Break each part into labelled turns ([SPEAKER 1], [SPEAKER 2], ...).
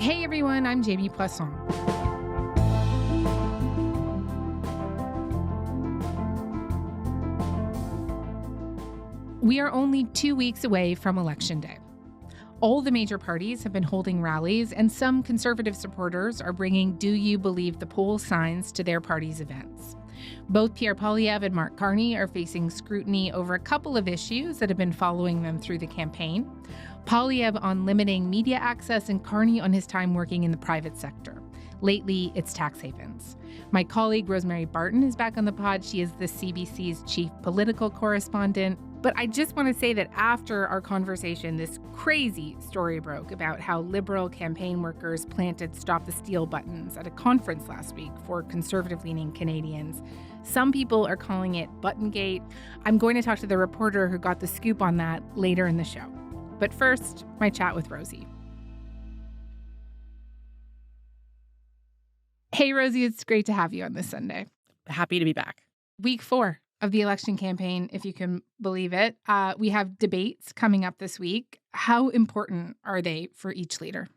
[SPEAKER 1] Hey everyone, I'm Jamie Poisson. We are only 2 weeks away from Election Day. All the major parties have been holding rallies, and some conservative supporters are bringing "Do You Believe the Poll" signs to their party's events. Both Pierre Poilievre and Mark Carney are facing scrutiny over a couple of issues that have been following them through the campaign. Poilievre on limiting media access and Carney on his time working in the private sector. Lately, it's tax havens. My colleague Rosemary Barton is back on the pod. She is the CBC's chief political correspondent. But I just want to say that after our conversation, this crazy story broke about how Liberal campaign workers planted Stop the Steal buttons at a conference last week for conservative-leaning Canadians. Some people are calling it buttongate. I'm going to talk to the reporter who got the scoop on that later in the show. But first, my chat with Rosie. Hey, Rosie, it's great to have you on this Sunday.
[SPEAKER 2] Happy to be back.
[SPEAKER 1] Week 4 of the election campaign, if you can believe it. We have debates coming up this week. How important are they for each leader?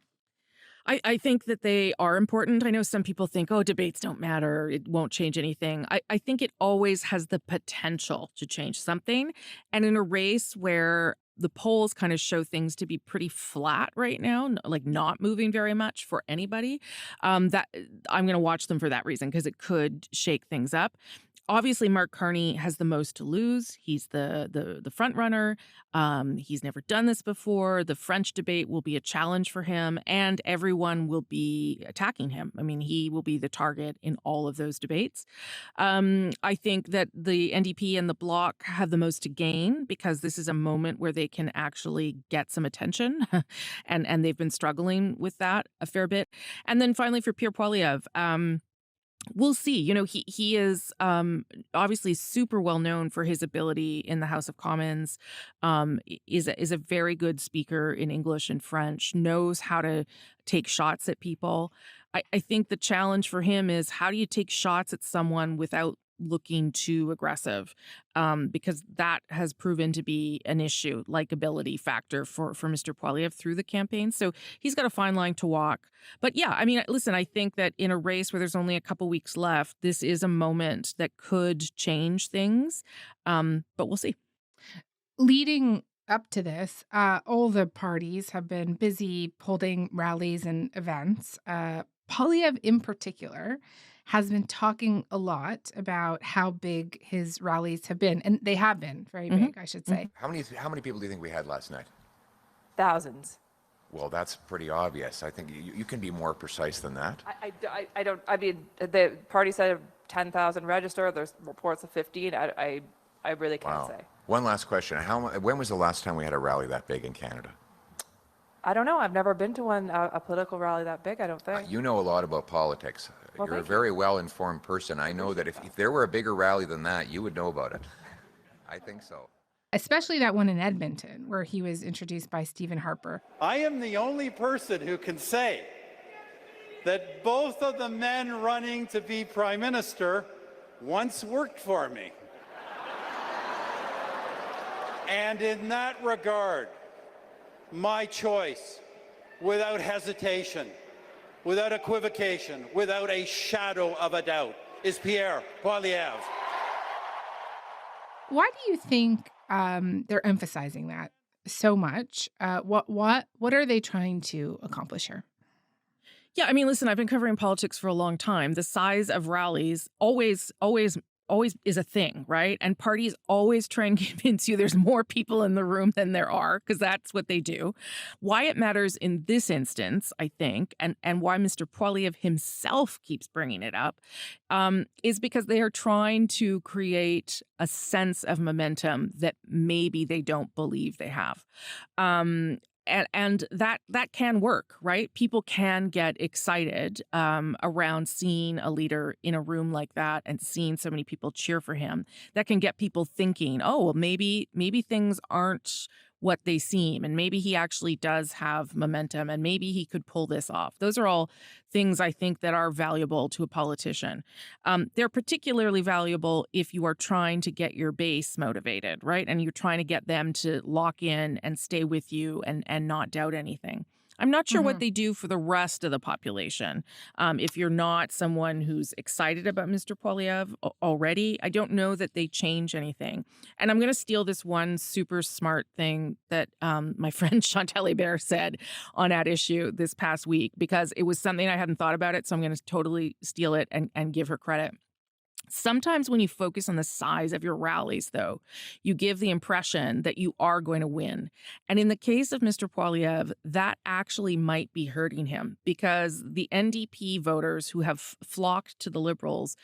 [SPEAKER 2] I think that they are important. I know some people think, oh, debates don't matter. It won't change anything. I think it always has the potential to change something. And in a race where the polls kind of show things to be pretty flat right now, like not moving very much for anybody, that I'm going to watch them for that reason, because it could shake things up. Obviously, Mark Carney has the most to lose. He's the front runner. He's never done this before. The French debate will be a challenge for him, and everyone will be attacking him. I mean, he will be the target in all of those debates. I think that the NDP and the Bloc have the most to gain, because this is a moment where they can actually get some attention, and they've been struggling with that a fair bit. And then finally, for Pierre Poilievre, we'll see. You know, he is obviously super well known for his ability in the House of Commons, is a very good speaker in English and French, knows how to take shots at people. I think the challenge for him is, how do you take shots at someone without looking too aggressive, because that has proven to be an issue, likability factor for Mr. Poilievre through the campaign. So he's got a fine line to walk. But yeah, I mean, listen, I think that in a race where there's only a couple weeks left, this is a moment that could change things. But we'll see.
[SPEAKER 1] Leading up to this, all the parties have been busy holding rallies and events. Poilievre in particular has been talking a lot about how big his rallies have been. And they have been very big, I should say.
[SPEAKER 3] How many people do you think we had last night?
[SPEAKER 4] Thousands.
[SPEAKER 3] Well, that's pretty obvious. I think you can be more precise than that.
[SPEAKER 4] I don't, I mean, the party said 10,000 registered. There's reports of 15. I really can't say.
[SPEAKER 3] One last question. When was the last time we had a rally that big in Canada?
[SPEAKER 4] I don't know. I've never been to a political rally that big, I don't think.
[SPEAKER 3] You know a lot about politics.
[SPEAKER 4] Well,
[SPEAKER 3] You're a very well-informed person. I know that if there were a bigger rally than that, you would know about it. I think so.
[SPEAKER 1] Especially that one in Edmonton, where he was introduced by Stephen Harper.
[SPEAKER 5] I am the only person who can say that both of the men running to be Prime Minister once worked for me. And in that regard, my choice, without hesitation, without equivocation, without a shadow of a doubt, is Pierre Poilievre.
[SPEAKER 1] Why do you think they're emphasizing that so much? What are they trying to accomplish here?
[SPEAKER 2] Yeah, I mean, listen, I've been covering politics for a long time. The size of rallies always is a thing, right? And parties always try and convince you there's more people in the room than there are, because that's what they do. Why it matters in this instance, I think, and why Mr. Poilievre himself keeps bringing it up, is because they are trying to create a sense of momentum that maybe they don't believe they have. And that can work, right? People can get excited around seeing a leader in a room like that and seeing so many people cheer for him. That can get people thinking, oh, well, maybe things aren't what they seem, and maybe he actually does have momentum, and maybe he could pull this off. Those are all things I think that are valuable to a politician. They're particularly valuable if you are trying to get your base motivated, right? And you're trying to get them to lock in and stay with you and not doubt anything. I'm not sure what they do for the rest of the population. If you're not someone who's excited about Mr. Poilievre already, I don't know that they change anything. And I'm going to steal this one super smart thing that my friend Chantal Hébert said on At Issue this past week, because it was something I hadn't thought about it. So I'm going to totally steal it and give her credit. Sometimes when you focus on the size of your rallies, though, you give the impression that you are going to win. And in the case of Mr. Poilievre, that actually might be hurting him, because the NDP voters who have flocked to the Liberals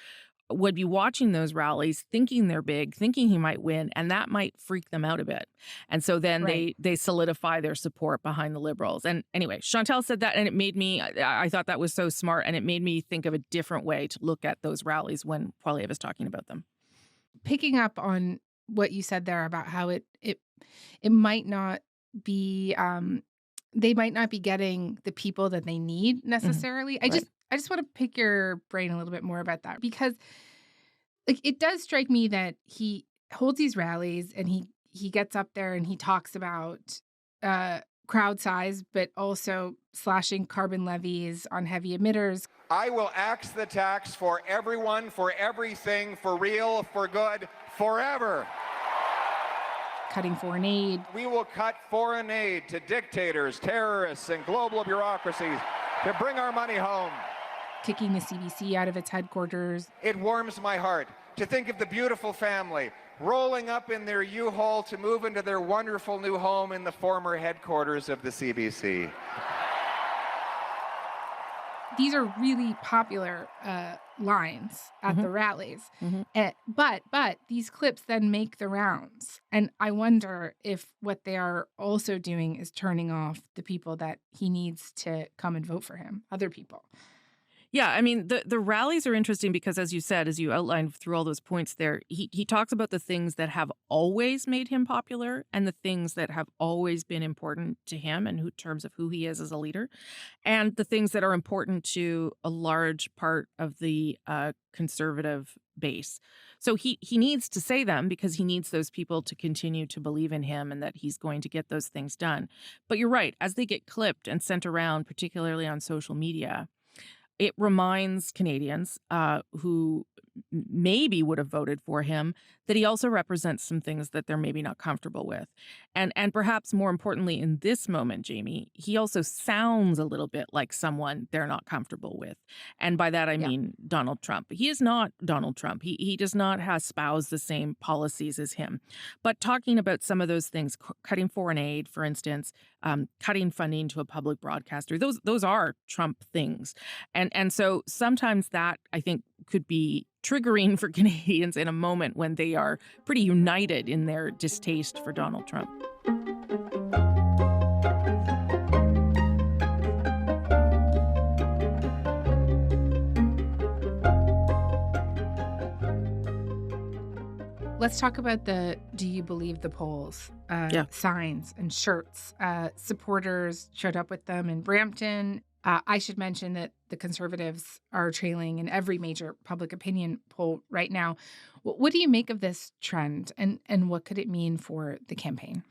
[SPEAKER 2] would be watching those rallies, thinking they're big, thinking he might win, and that might freak them out a bit. And so then they solidify their support behind the Liberals. And anyway, Chantal said that, and it made me, I thought that was so smart, and it made me think of a different way to look at those rallies when Poilievre is talking about them.
[SPEAKER 1] Picking up on what you said there about how it might not be, they might not be getting the people that they need necessarily. I just want to pick your brain a little bit more about that, because it does strike me that he holds these rallies and he gets up there and he talks about crowd size, but also slashing carbon levies on heavy emitters.
[SPEAKER 6] I will axe the tax for everyone, for everything, for real, for good, forever.
[SPEAKER 1] Cutting foreign aid.
[SPEAKER 6] We will cut foreign aid to dictators, terrorists, and global bureaucracies to bring our money home.
[SPEAKER 1] Kicking the CBC out of its headquarters.
[SPEAKER 6] It warms my heart to think of the beautiful family rolling up in their U-Haul to move into their wonderful new home in the former headquarters of the CBC.
[SPEAKER 1] These are really popular lines at the rallies. But these clips then make the rounds. And I wonder if what they are also doing is turning off the people that he needs to come and vote for him, other people.
[SPEAKER 2] Yeah, I mean, the rallies are interesting because, as you said, as you outlined through all those points there, he talks about the things that have always made him popular and the things that have always been important to him in terms of who he is as a leader, and the things that are important to a large part of the conservative base. So he needs to say them because he needs those people to continue to believe in him and that he's going to get those things done. But you're right, as they get clipped and sent around, particularly on social media, it reminds Canadians who maybe would have voted for him that he also represents some things that they're maybe not comfortable with. And perhaps more importantly in this moment, Jamie, he also sounds a little bit like someone they're not comfortable with. And by that, I mean Donald Trump. He is not Donald Trump. He does not espouse the same policies as him. But talking about some of those things, cutting foreign aid, for instance, cutting funding to a public broadcaster, those are Trump things. And so sometimes that, I think, could be triggering for Canadians in a moment when they are pretty united in their distaste for Donald Trump.
[SPEAKER 1] Let's talk about the "Do you believe the polls" signs and shirts. Supporters showed up with them in Brampton. I should mention that the Conservatives are trailing in every major public opinion poll right now. What do you make of this trend, and what could it mean for the campaign?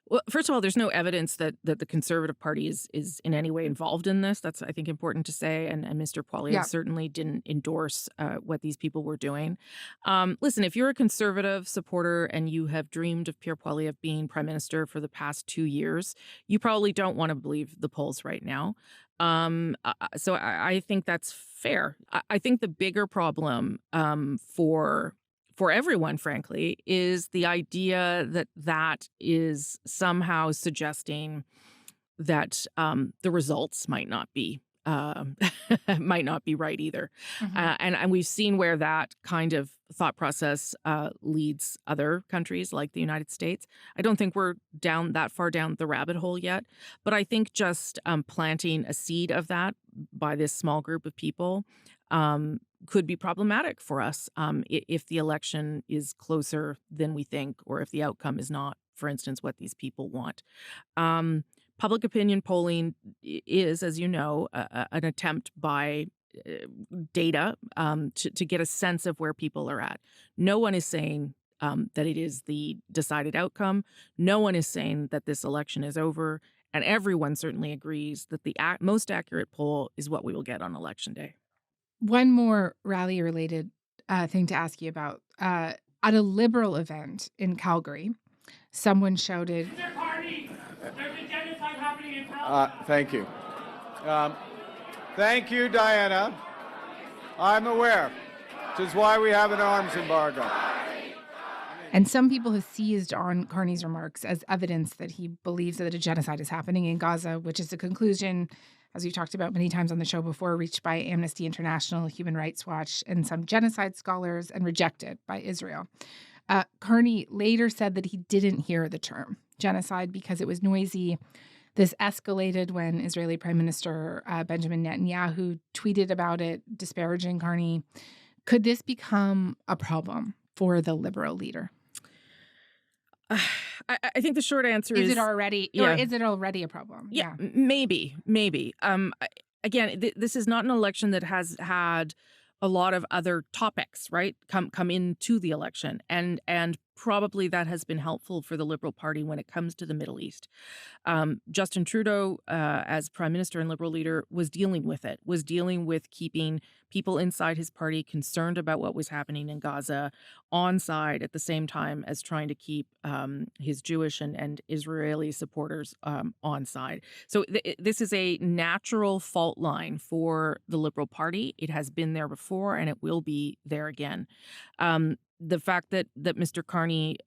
[SPEAKER 2] Well, first of all, there's no evidence that the Conservative Party is in any way involved in this. That's, I think, important to say. And Mr. Poilievre certainly didn't endorse what these people were doing. Listen, if you're a Conservative supporter and you have dreamed of Pierre Poilievre being Prime Minister for the past 2 years, you probably don't want to believe the polls right now. So I think that's fair. I think the bigger problem for everyone, frankly, is the idea that is somehow suggesting that the results might not be right either. And we've seen where that kind of thought process leads other countries like the United States. I don't think we're down that far down the rabbit hole yet, but I think just planting a seed of that by this small group of people could be problematic for us if the election is closer than we think, or if the outcome is not, for instance, what these people want. Public opinion polling is, as you know, an attempt by data to get a sense of where people are at. No one is saying that it is the decided outcome. No one is saying that this election is over. And everyone certainly agrees that the most accurate poll is what we will get on Election Day.
[SPEAKER 1] One more rally-related thing to ask you about. At a Liberal event in Calgary, someone shouted,
[SPEAKER 7] Mr. Carney, there's a genocide happening in Calgary.
[SPEAKER 8] Thank you. Thank you, Diana. I'm aware, which is why we have an arms embargo.
[SPEAKER 1] and some people have seized on Carney's remarks as evidence that he believes that a genocide is happening in Gaza, which is a conclusion, as we've talked about many times on the show before, reached by Amnesty International, Human Rights Watch, and some genocide scholars, and rejected by Israel. Carney later said that he didn't hear the term genocide because it was noisy. This escalated when Israeli Prime Minister Benjamin Netanyahu tweeted about it, disparaging Carney. Could this become a problem for the Liberal leader?
[SPEAKER 2] I think the short answer is
[SPEAKER 1] it already, or is it already a problem?
[SPEAKER 2] Yeah, maybe. Again, this is not an election that has had a lot of other topics, right, come into the election, and probably that has been helpful for the Liberal Party when it comes to the Middle East. Justin Trudeau, as Prime Minister and Liberal leader, was dealing with keeping people inside his party concerned about what was happening in Gaza on side at the same time as trying to keep his Jewish and Israeli supporters on side. So this is a natural fault line for the Liberal Party. It has been there before and it will be there again. The fact that Mr. Carney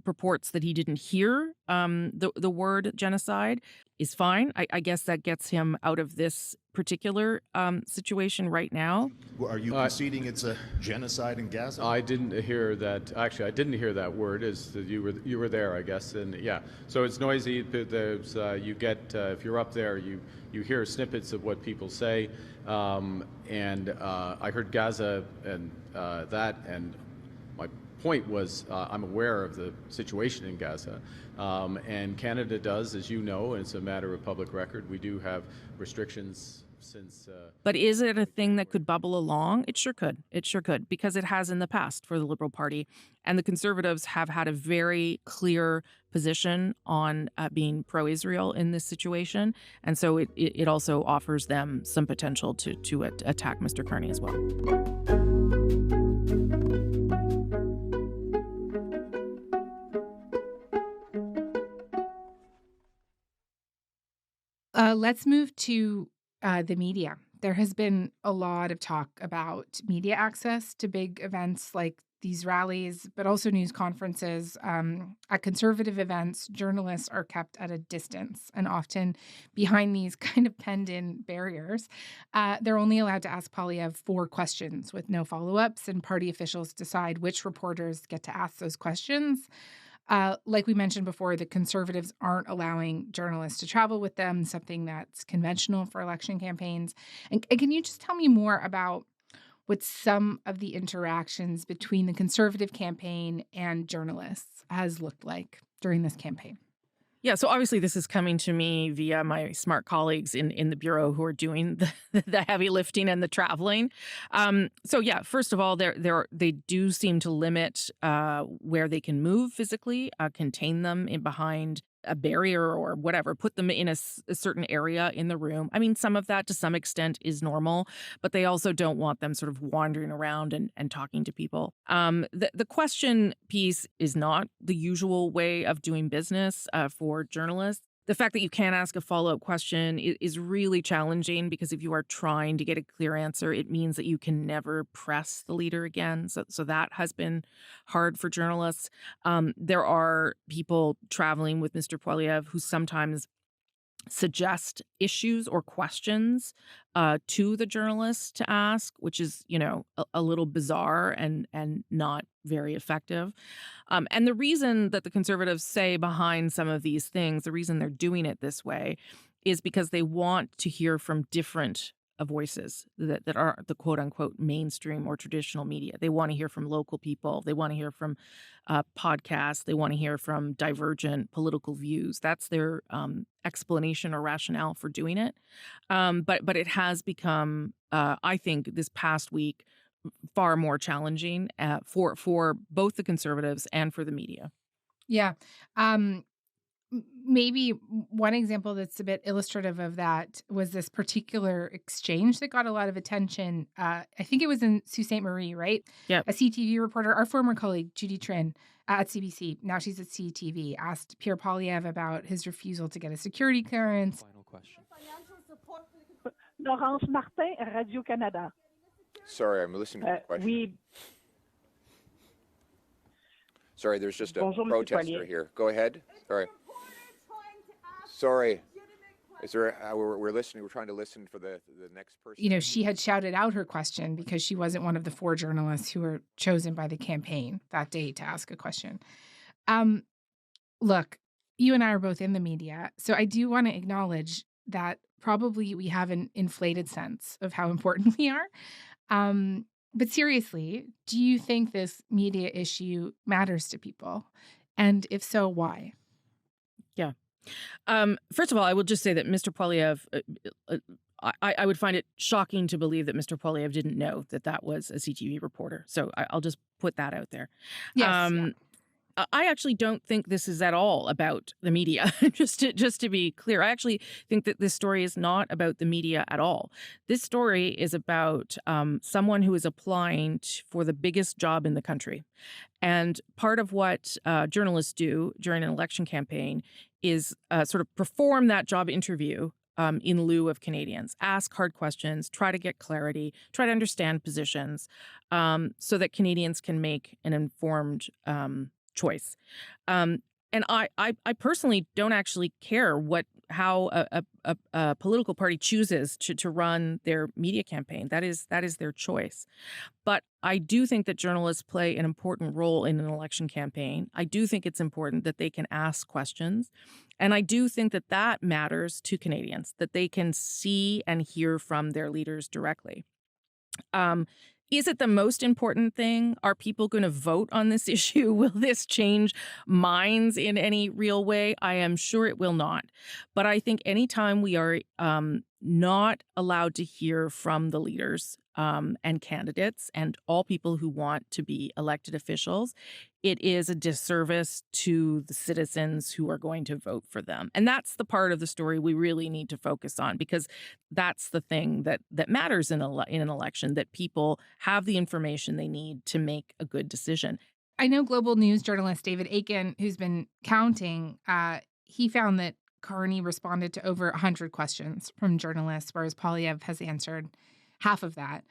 [SPEAKER 2] purports that he didn't hear the word genocide is fine. I guess that gets him out of this particular situation right now.
[SPEAKER 9] Are you conceding it's a genocide in Gaza?
[SPEAKER 10] I didn't hear that. Actually, I didn't hear that word. You were there, I guess, and yeah. So it's noisy. There's you get if you're up there, you hear snippets of what people say, and I heard Gaza and that and. My point was I'm aware of the situation in Gaza, and Canada does, as you know, and it's a matter of public record. We do have restrictions since.
[SPEAKER 2] But is it a thing that could bubble along? It sure could. It sure could, because it has in the past for the Liberal Party. And the Conservatives have had a very clear position on being pro-Israel in this situation. And so it also offers them some potential to attack Mr. Carney as well.
[SPEAKER 1] Let's move to the media. There has been a lot of talk about media access to big events like these rallies, but also news conferences. At conservative events, journalists are kept at a distance and often behind these kind of penned-in barriers. They're only allowed to ask Poilievre 4 questions with no follow-ups, and party officials decide which reporters get to ask those questions. Like we mentioned before, the Conservatives aren't allowing journalists to travel with them, something that's conventional for election campaigns. And can you just tell me more about what some of the interactions between the Conservative campaign and journalists has looked like during this campaign?
[SPEAKER 2] Yeah, so obviously this is coming to me via my smart colleagues in the Bureau who are doing the heavy lifting and the traveling. So yeah, first of all, they do seem to limit where they can move physically, contain them in behind a barrier or whatever, put them in a certain area in the room. I mean, some of that to some extent is normal, but they also don't want them sort of wandering around and talking to people. The question piece is not the usual way of doing business for journalists. The fact that you can't ask a follow-up question is really challenging because if you are trying to get a clear answer, it means that you can never press the leader again. So that has been hard for journalists. There are people traveling with Mr. Poilievre who sometimes suggest issues or questions to the journalists to ask, which is, a little bizarre and not very effective. And the reason that the Conservatives say behind some of these things, the reason they're doing it this way is because they want to hear from different voices that are the quote unquote mainstream or traditional media. They want to hear from local people. They want to hear from podcasts. They want to hear from divergent political views. That's their explanation or rationale for doing it. But it has become, I think, this past week, far more challenging for both the Conservatives and for the media.
[SPEAKER 1] Yeah. maybe one example that's a bit illustrative of that was this particular exchange that got a lot of attention. I think it was in Sault Ste. Marie, right?
[SPEAKER 2] Yep.
[SPEAKER 1] A CTV reporter, our former colleague, Judy Trin, at CBC, now she's at CTV, asked Pierre Poilievre about his refusal to get a security clearance.
[SPEAKER 11] Final question.
[SPEAKER 12] Laurence Martin, Radio-Canada.
[SPEAKER 3] Sorry, I'm listening to the question. Sorry, there's just a protester here. Go ahead. Sorry. Is there? We're listening. We're trying to listen for the next person.
[SPEAKER 1] She had shouted out her question because she wasn't one of the 4 journalists who were chosen by the campaign that day to ask a question. Look, you and I are both in the media, so I do want to acknowledge that probably we have an inflated sense of how important we are. But seriously, do you think this media issue matters to people? And if so, why?
[SPEAKER 2] Yeah. First of all, I will just say that Mr. Poilievre, I would find it shocking to believe that Mr. Poilievre didn't know that was a CTV reporter. So I'll just put that out there.
[SPEAKER 1] Yes.
[SPEAKER 2] I actually don't think this is at all about the media. just to be clear, I actually think that this story is not about the media at all. This story is about someone who is applying for the biggest job in the country. And part of what journalists do during an election campaign is sort of perform that job interview in lieu of Canadians, ask hard questions, try to get clarity, try to understand positions so that Canadians can make an informed choice. And I personally don't actually care how a political party chooses to run their media campaign. That is their choice. But I do think that journalists play an important role in an election campaign. I do think it's important that they can ask questions. And I do think that matters to Canadians, that they can see and hear from their leaders directly. Is it the most important thing? Are people going to vote on this issue? Will this change minds in any real way? I am sure it will not. But I think anytime we are not allowed to hear from the leaders and candidates and all people who want to be elected officials, it is a disservice to the citizens who are going to vote for them. And that's the part of the story we really need to focus on, because that's the thing that matters in an election, that people have the information they need to make a good decision.
[SPEAKER 1] I know global news journalist David Aiken, who's been counting, he found that Carney responded to over 100 questions from journalists, whereas Poilievre has answered half of that.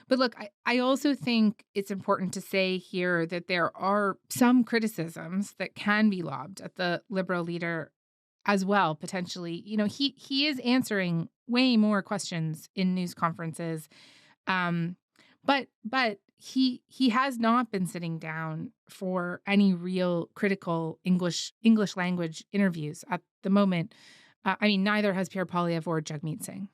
[SPEAKER 1] But look, I also think it's important to say here that there are some criticisms that can be lobbed at the Liberal leader as well, potentially. He is answering way more questions in news conferences, but he has not been sitting down for any real critical English language interviews at the moment. Neither has Pierre Poilievre or Jagmeet Singh.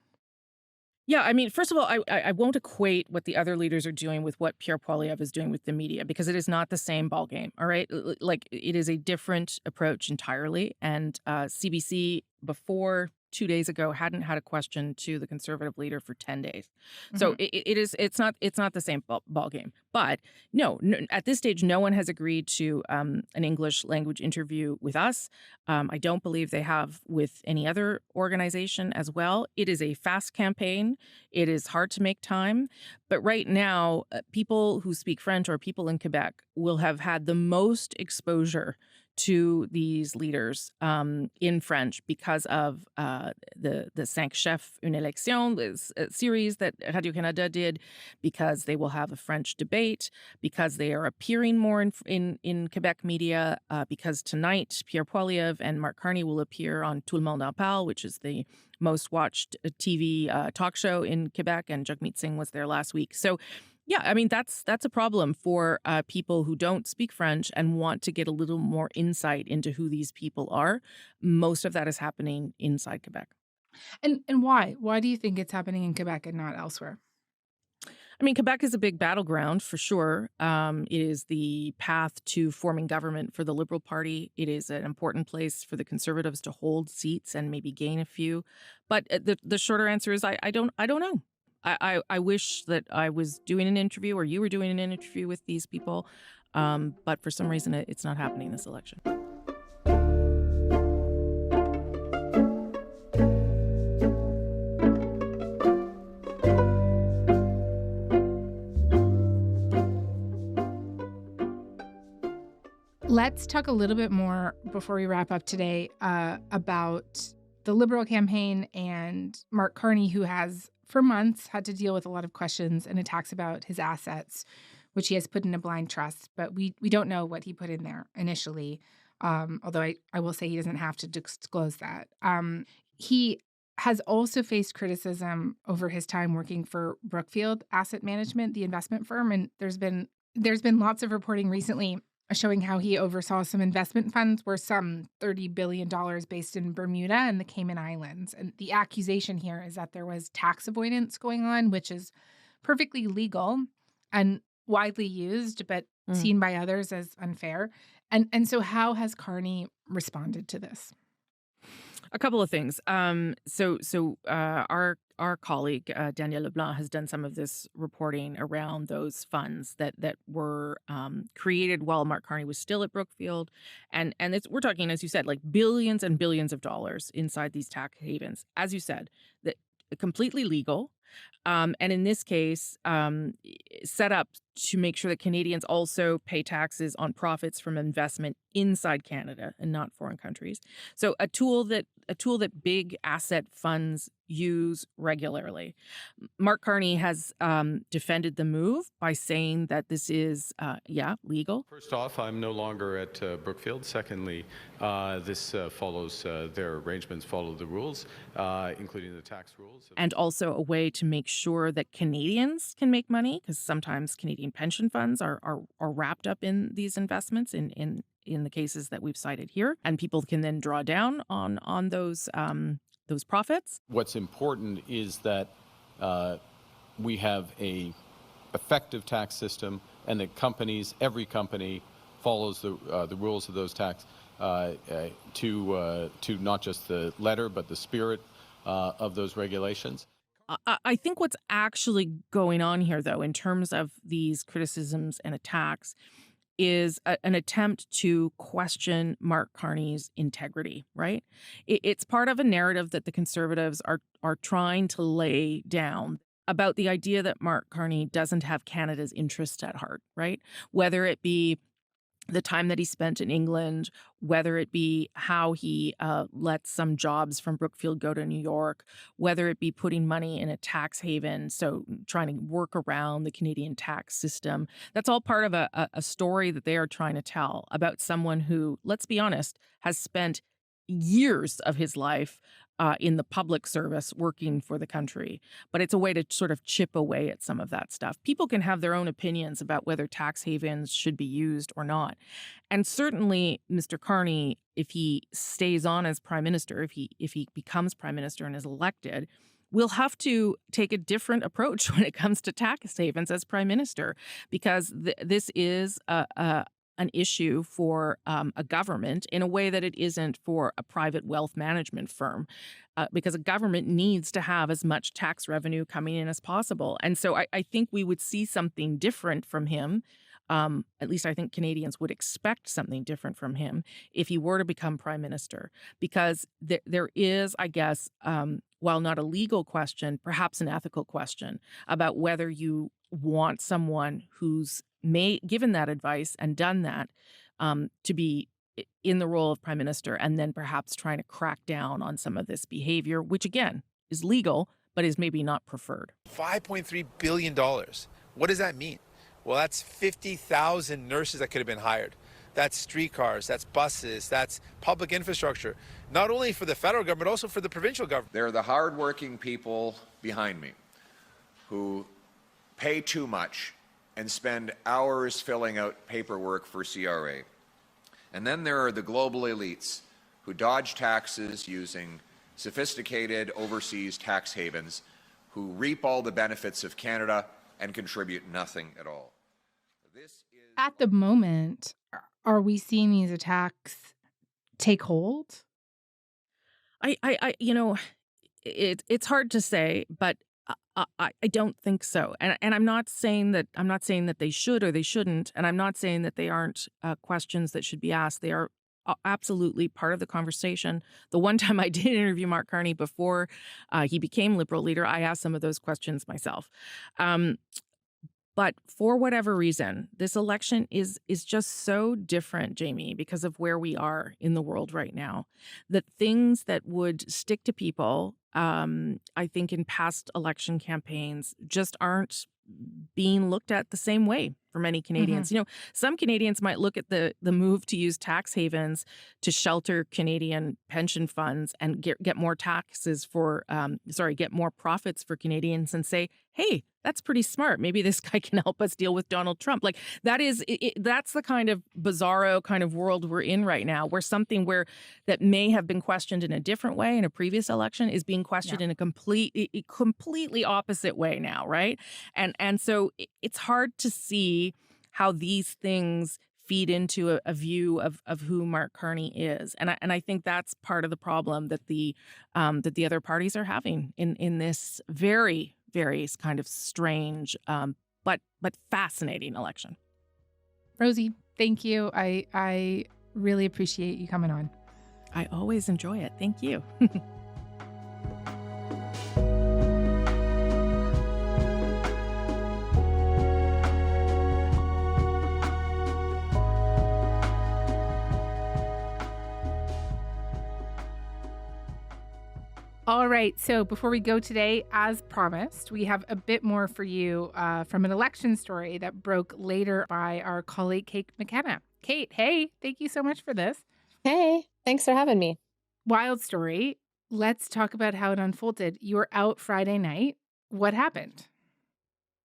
[SPEAKER 2] Yeah, first of all, I won't equate what the other leaders are doing with what Pierre Poilievre is doing with the media, because it is not the same ballgame, all right? Like, it is a different approach entirely. And CBC, before 2 days ago, hadn't had a question to the Conservative leader for 10 days. So it's not the same ballgame. But no, at this stage, no one has agreed to an English language interview with us. I don't believe they have with any other organization as well. It is a fast campaign. It is hard to make time. But right now, people who speak French or people in Quebec will have had the most exposure to these leaders in French because of the Cinq Chefs Une Élection, this series that Radio-Canada did, because they will have a French debate, because they are appearing more in Quebec media, because tonight Pierre Poilievre and Marc Carney will appear on Tout le monde en parle, which is the most watched TV talk show in Quebec, and Jagmeet Singh was there last week. So yeah, that's a problem for people who don't speak French and want to get a little more insight into who these people are. Most of that is happening inside Quebec.
[SPEAKER 1] And why? Why do you think it's happening in Quebec and not elsewhere?
[SPEAKER 2] Quebec is a big battleground for sure. It is the path to forming government for the Liberal Party. It is an important place for the Conservatives to hold seats and maybe gain a few. But the shorter answer is I don't know. I wish that I was doing an interview, or you were doing an interview with these people, but for some reason it's not happening this election.
[SPEAKER 1] Let's talk a little bit more before we wrap up today about the Liberal campaign and Mark Carney, who has for months had to deal with a lot of questions and attacks about his assets, which he has put in a blind trust. But we don't know what he put in there initially, although I will say he doesn't have to disclose that. He has also faced criticism over his time working for Brookfield Asset Management, the investment firm, and there's been lots of reporting recently showing how he oversaw some investment funds worth some $30 billion based in Bermuda and the Cayman Islands. And the accusation here is that there was tax avoidance going on, which is perfectly legal and widely used, but seen by others as unfair. And so how has Carney responded to this?
[SPEAKER 2] A couple of things. Our colleague Danielle Leblanc has done some of this reporting around those funds that were created while Mark Carney was still at Brookfield, and we're talking, as you said, like billions and billions of dollars inside these tax havens. As you said, that completely legal. And in this case, set up to make sure that Canadians also pay taxes on profits from investment inside Canada and not foreign countries. So a tool that big asset funds use regularly. Mark Carney has defended the move by saying that this is, legal.
[SPEAKER 10] First off, I'm no longer at Brookfield. Secondly, this follows their arrangements follow the rules, including the tax rules.
[SPEAKER 2] And also a way to make sure that Canadians can make money, because sometimes Canadian pension funds are wrapped up in these investments in the cases that we've cited here, and people can then draw down on those profits.
[SPEAKER 10] What's important is that we have a effective tax system, and that every company follows the rules of those tax to not just the letter but the spirit of those regulations.
[SPEAKER 2] I think what's actually going on here, though, in terms of these criticisms and attacks, is an attempt to question Mark Carney's integrity, right? It's part of a narrative that the Conservatives are trying to lay down about the idea that Mark Carney doesn't have Canada's interests at heart, right? Whether it be the time that he spent in England, whether it be how he let some jobs from Brookfield go to New York, whether it be putting money in a tax haven, so trying to work around the Canadian tax system. That's all part of a story that they are trying to tell about someone who, let's be honest, has spent years of his life in the public service working for the country. But it's a way to sort of chip away at some of that stuff. People can have their own opinions about whether tax havens should be used or not. And certainly, Mr. Carney, if he stays on as prime minister, if he becomes prime minister and is elected, will have to take a different approach when it comes to tax havens as prime minister, because this is an issue for a government in a way that it isn't for a private wealth management firm, because a government needs to have as much tax revenue coming in as possible. And so I think we would see something different from him. At least I think Canadians would expect something different from him if he were to become prime minister, because there is, I guess, while not a legal question, perhaps an ethical question about whether you want someone who's given that advice and done that to be in the role of prime minister, and then perhaps trying to crack down on some of this behavior, which again is legal, but is maybe not preferred.
[SPEAKER 11] $5.3 billion. What does that mean? Well, that's 50,000 nurses that could have been hired. That's streetcars, that's buses, that's public infrastructure, not only for the federal government, but also for the provincial government.
[SPEAKER 3] They're the hardworking people behind me who pay too much and spend hours filling out paperwork for CRA. And then there are the global elites who dodge taxes using sophisticated overseas tax havens, who reap all the benefits of Canada and contribute nothing at all.
[SPEAKER 1] At the moment, are we seeing these attacks take hold?
[SPEAKER 2] It's hard to say, but I don't think so. And I'm not saying that they should or they shouldn't, and I'm not saying that they aren't questions that should be asked. They are absolutely part of the conversation. The one time I did interview Mark Carney before he became Liberal leader, I asked some of those questions myself. But for whatever reason, this election is just so different, Jamie, because of where we are in the world right now, that things that would stick to people, I think in past election campaigns, just aren't being looked at the same way for many Canadians. Some Canadians might look at the move to use tax havens to shelter Canadian pension funds and get more taxes for, get more profits for Canadians and say, hey, that's pretty smart. Maybe this guy can help us deal with Donald Trump. Like that's the kind of bizarro kind of world we're in right now, where something that may have been questioned in a different way in a previous election is being questioned in a completely opposite way now, right? And so it's hard to see how these things feed into a view of who Mark Carney is, and I think that's part of the problem that the other parties are having in this very, very kind of strange but fascinating election.
[SPEAKER 1] Rosie, thank you. I really appreciate you coming on.
[SPEAKER 2] I always enjoy it. Thank you.
[SPEAKER 1] All right, so before we go today, as promised, we have a bit more for you from an election story that broke later by our colleague, Kate McKenna. Kate, hey, thank you so much for this.
[SPEAKER 13] Hey, thanks for having me.
[SPEAKER 1] Wild story. Let's talk about how it unfolded. You were out Friday night. What happened?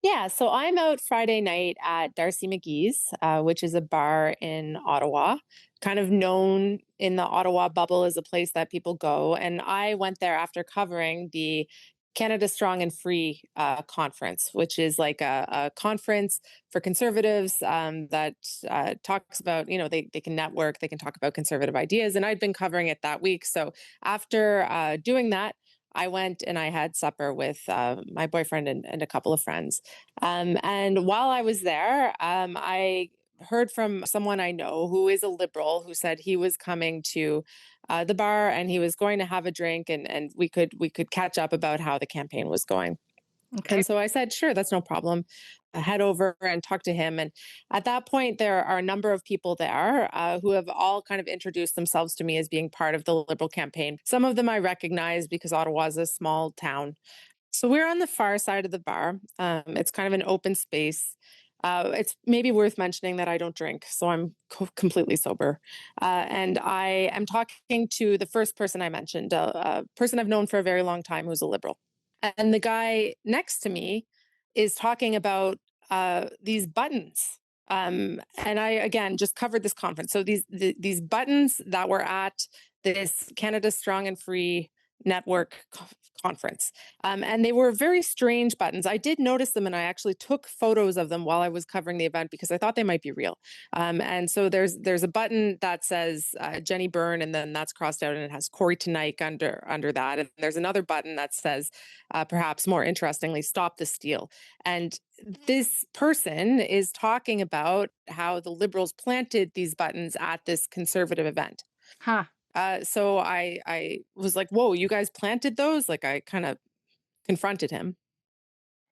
[SPEAKER 13] Yeah, so I'm out Friday night at Darcy McGee's, which is a bar in Ottawa, kind of known in the Ottawa bubble as a place that people go. And I went there after covering the Canada Strong and Free conference, which is like a conference for conservatives that talks about, they can network, they can talk about conservative ideas. And I'd been covering it that week. So after doing that, I went and I had supper with my boyfriend and a couple of friends. And while I was there, I heard from someone I know who is a Liberal who said he was coming to the bar and he was going to have a drink and we could catch up about how the campaign was going. Okay. And so I said, sure, that's no problem. I head over and talk to him. And at that point, there are a number of people there who have all kind of introduced themselves to me as being part of the Liberal campaign. Some of them I recognize because Ottawa is a small town. So we're on the far side of the bar. It's kind of an open space. It's maybe worth mentioning that I don't drink, so I'm completely sober. And I am talking to the first person I mentioned, a person I've known for a very long time who's a Liberal. And the guy next to me is talking about these buttons. And I, again, just covered this conference. So these buttons that were at this Canada Strong and Free Network conference. And they were very strange buttons. I did notice them and I actually took photos of them while I was covering the event because I thought they might be real. And so there's a button that says Jenny Byrne and then that's crossed out and it has Corey Tonight under that. And there's another button that says, perhaps more interestingly, Stop the Steal. And this person is talking about how the Liberals planted these buttons at this conservative event.
[SPEAKER 1] Huh.
[SPEAKER 13] So I was like, whoa, you guys planted those? Like I kind of confronted him.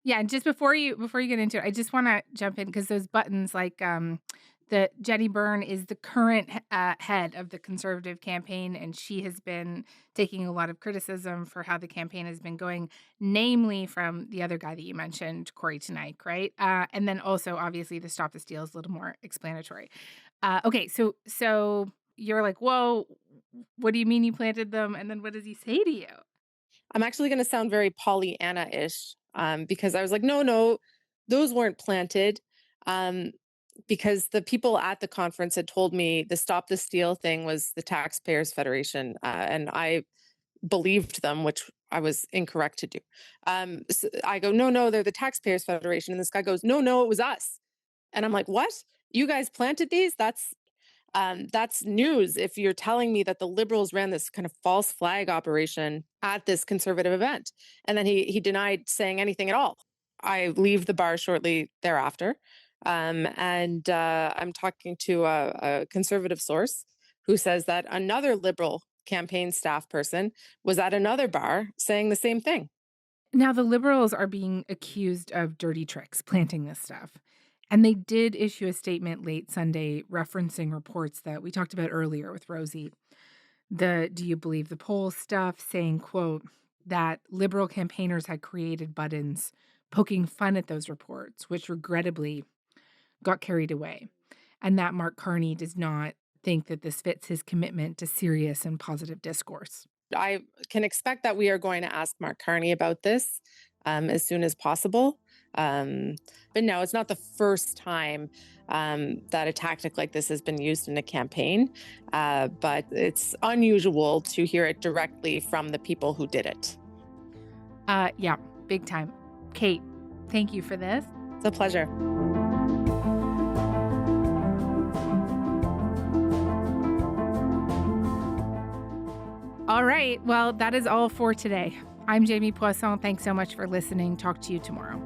[SPEAKER 1] Yeah. And just before you get into it, I just want to jump in because those buttons like the Jenny Byrne is the current head of the Conservative campaign. And she has been taking a lot of criticism for how the campaign has been going, namely from the other guy that you mentioned, Corey Tonight, right? And then also obviously the Stop the Steal is a little more explanatory. Okay. So you're like, whoa, what do you mean you planted them? And then what does he say to you?
[SPEAKER 13] I'm actually going to sound very Pollyanna-ish because I was like, no, those weren't planted because the people at the conference had told me the Stop the Steal thing was the Taxpayers Federation. And I believed them, which I was incorrect to do. So I go, no, they're the Taxpayers Federation. And this guy goes, no, it was us. And I'm like, what? You guys planted these? That's news if you're telling me that the Liberals ran this kind of false flag operation at this conservative event. And then he denied saying anything at all. I leave the bar shortly thereafter. And I'm talking to a conservative source who says that another Liberal campaign staff person was at another bar saying the same thing.
[SPEAKER 1] Now, the Liberals are being accused of dirty tricks, planting this stuff. And they did issue a statement late Sunday referencing reports that we talked about earlier with Rosie. The "Do you believe the polls" stuff, saying, quote, that Liberal campaigners had created buttons poking fun at those reports, which regrettably got carried away. And that Mark Carney does not think that this fits his commitment to serious and positive discourse.
[SPEAKER 13] I can expect that we are going to ask Mark Carney about this as soon as possible. But no, it's not the first time that a tactic like this has been used in a campaign, but it's unusual to hear it directly from the people who did it.
[SPEAKER 1] Yeah, big time. Kate, thank you for this.
[SPEAKER 13] It's a pleasure.
[SPEAKER 1] All right. Well, that is all for today. I'm Jamie Poisson. Thanks so much for listening. Talk to you tomorrow.